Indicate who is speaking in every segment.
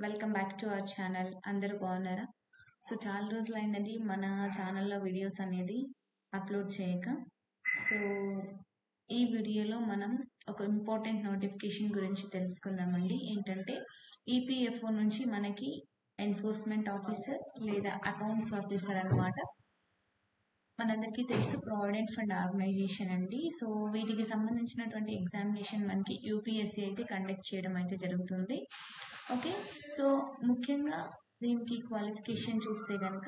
Speaker 1: Welcome back to our channel. అందరూ బాగున్నారా? So చాలా రోజులైందండి మన ఛానల్లో వీడియోస్ అనేది అప్లోడ్ చేయక. సో ఈ వీడియోలో మనం ఒక ఇంపార్టెంట్ నోటిఫికేషన్ గురించి తెలుసుకుందామండి. ఏంటంటే ఈపీఎఫ్ఓ నుంచి మనకి ఎన్ఫోర్స్మెంట్ ఆఫీసర్ లేదా అకౌంట్స్ ఆఫీసర్ అన్నమాట. మనందరికీ తెలుసు ప్రావిడెంట్ ఫండ్ ఆర్గనైజేషన్ అండి. సో వీటికి సంబంధించినటువంటి ఎగ్జామినేషన్ మనకి యూపీఎస్సీ అయితే కండక్ట్ చేయడం అయితే జరుగుతుంది. ఓకే, సో ముఖ్యంగా దీనికి క్వాలిఫికేషన్ చూస్తే కనుక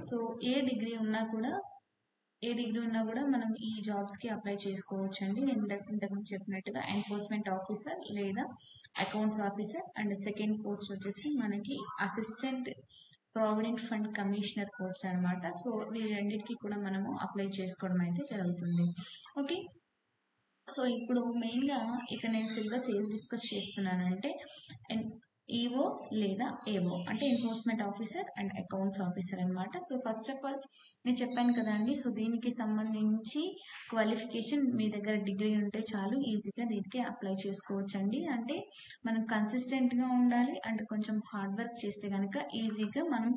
Speaker 1: సో ఏ డిగ్రీ ఉన్నా కూడా మనం ఈ జాబ్స్కి అప్లై చేసుకోవచ్చు అండి. నేను ఇంతకుముందు చెప్పినట్టుగా ఎన్ఫోర్స్మెంట్ ఆఫీసర్ లేదా accounts officer, and second post వచ్చేసి మనకి assistant provident fund commissioner post అనమాట. సో ఈ రెండింటికి కూడా మనము అప్లై చేసుకోవడం అయితే జరుగుతుంది. ఓకే, సో ఇప్పుడు మెయిన్గా ఇక నేను సిలబస్ ఏం డిస్కస్ చేస్తున్నానంటే ఈఓ లేదా ఏఓ అంటే enforcement officer and accounts officer అనమాట. సో ఫస్ట్ ఆఫ్ ఆల్ నేను చెప్పాను కదండి, సో దీనికి సంబంధించి క్వాలిఫికేషన్ మీ దగ్గర డిగ్రీ ఉంటే చాలు, ఈజీగా దీనికి అప్లై చేసుకోవచ్చు అండి. అంటే మనం కన్సిస్టెంట్గా ఉండాలి అండ్ కొంచెం హార్డ్ వర్క్ చేస్తే కనుక ఈజీగా మనం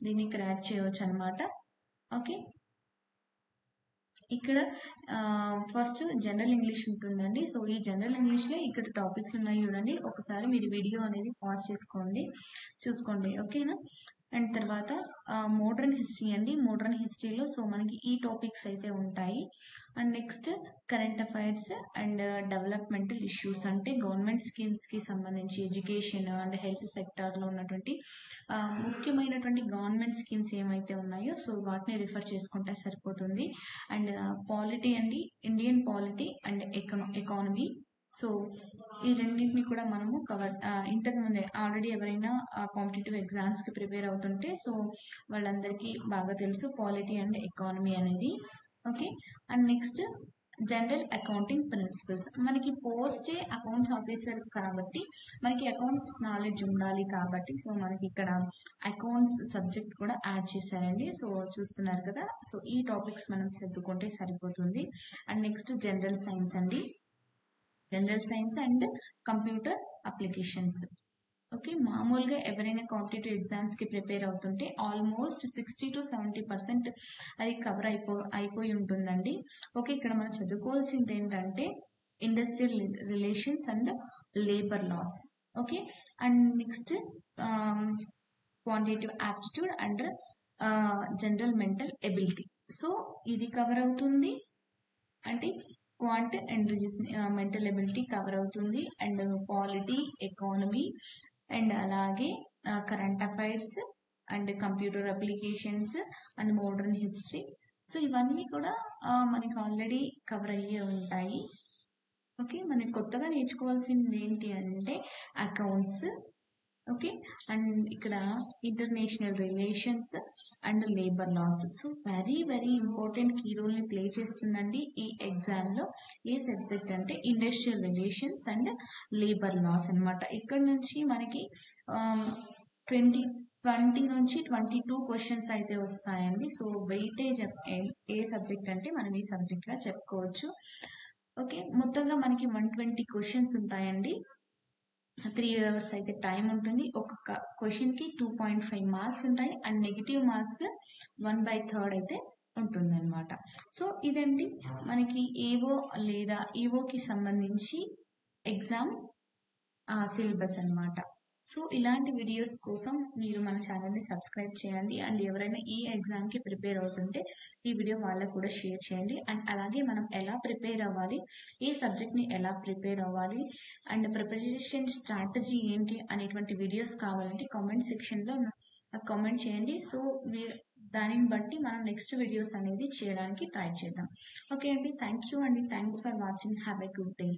Speaker 1: దీన్ని క్రాక్ చేయవచ్చు అనమాట. ఓకే, ఇక్కడ ఫస్ట్ జనరల్ ఇంగ్లీష్ ఉంటుందండి. సో ఈ జనరల్ ఇంగ్లీష్లో ఇక్కడ టాపిక్స్ ఉన్నాయి చూడండి, ఒకసారి మీరు వీడియో అనేది పాజ్ చూసుకోండి. ఓకేనా? అండ్ తర్వాత మోడర్న్ హిస్టరీ అండి. మోడర్న్ హిస్టరీలో సో మనకి ఈ టాపిక్స్ అయితే ఉంటాయి. And next current affairs and developmental issues అంటే గవర్నమెంట్ స్కీమ్స్కి సంబంధించి ఎడ్యుకేషన్ అండ్ హెల్త్ సెక్టార్లో ఉన్నటువంటి ముఖ్యమైనటువంటి గవర్నమెంట్ స్కీమ్స్ ఏమైతే ఉన్నాయో సో వాటిని రిఫర్ చేసుకుంటే సరిపోతుంది. అండ్ పాలిటీ అండి, Indian polity and economy. So ఈ రెండింటిని కూడా మనము కవర్ ఇంతకు ముందే ఆల్రెడీ ఎవరైనా కాంపిటేటివ్ ఎగ్జామ్స్కి ప్రిపేర్ అవుతుంటే సో వాళ్ళందరికీ బాగా తెలుసు పాలిటీ అండ్ ఎకానమీ అనేది. Okay, and next general accounting principles. మనకి పోస్టే అకౌంట్స్ ఆఫీసర్ కాబట్టి మనకి అకౌంట్స్ నాలెడ్జ్ ఉండాలి కాబట్టి సో మనకి ఇక్కడ అకౌంట్స్ సబ్జెక్ట్ కూడా యాడ్ చేశారండి. సో చూస్తున్నారు కదా, సో ఈ టాపిక్స్ మనం చదువుకుంటే సరిపోతుంది. అండ్ నెక్స్ట్ జనరల్ సైన్స్ అండి, general science and computer applications. Okay, మామూలుగా ఎవరైనా కాంపిటేటివ్ ఎగ్జామ్స్కి ప్రిపేర్ అవుతుంటే ఆల్మోస్ట్ 60 to 70% అది కవర్ అయిపోయి ఉంటుందండి. ఓకే, ఇక్కడ మనం చదువుకోవాల్సింది ఏంటంటే industrial relations and labour loss. Okay, and next quantitative aptitude and general mental ability. So ఇది కవర్ అవుతుంది అంటే quant and mental ability cover అవుతుంది. అండ్ పాలిటీ, ఎకానమీ అండ్ అలాగే current affairs and computer applications and modern history. So ఇవన్నీ కూడా మనకి already cover అయ్యే ఉంటాయి. ఓకే, మనకి కొత్తగా నేర్చుకోవాల్సింది ఏంటి అంటే అకౌంట్స్. ఓకే, అండ్ ఇక్కడ international relations and labour laws. So very very important key రోల్ని ప్లే చేస్తుందండి ఈ ఎగ్జామ్లో. ఏ సబ్జెక్ట్ అంటే industrial relations and labour laws అనమాట. ఇక్కడ నుంచి మనకి 20 నుంచి 22 క్వశ్చన్స్ అయితే వస్తాయండి. సో వెయిటేజ్ ఏ సబ్జెక్ట్ అంటే మనం ఈ సబ్జెక్ట్గా చెప్పుకోవచ్చు. ఓకే, మొత్తంగా మనకి 120 క్వశ్చన్స్ ఉంటాయండి. 3 hours అయితే టైం ఉంటుంది. ఒక్కొక్క క్వశ్చన్కి 2.5 మార్క్స్ ఉంటాయి అండ్ నెగిటివ్ మార్క్స్ 1/3 అయితే ఉంటుందన్నమాట. సో ఇదండి మనకి ఏవో లేదా ఈవోకి సంబంధించి ఎగ్జామ్ సిలబస్ అన్నమాట. సో ఇలాంటి వీడియోస్ కోసం మీరు మన ఛానల్ని సబ్స్క్రైబ్ చేయండి. అండ్ ఎవరైనా ఈ ఎగ్జామ్కి ప్రిపేర్ అవుతుంటే ఈ వీడియో వాళ్ళకు కూడా షేర్ చేయండి. అండ్ అలాగే మనం ఎలా ప్రిపేర్ అవ్వాలి, ఏ సబ్జెక్ట్ని ఎలా ప్రిపేర్ అవ్వాలి అండ్ ప్రిపరేషన్ స్ట్రాటజీ ఏంటి అనేటువంటి వీడియోస్ కావాలంటే కామెంట్ సెక్షన్లో కామెంట్ చేయండి. సో దానిని బట్టి మనం నెక్స్ట్ వీడియోస్ అనేది చేయడానికి ట్రై చేద్దాం. ఓకే అండి, థ్యాంక్ యూ అండి, thanks for watching, have a good day.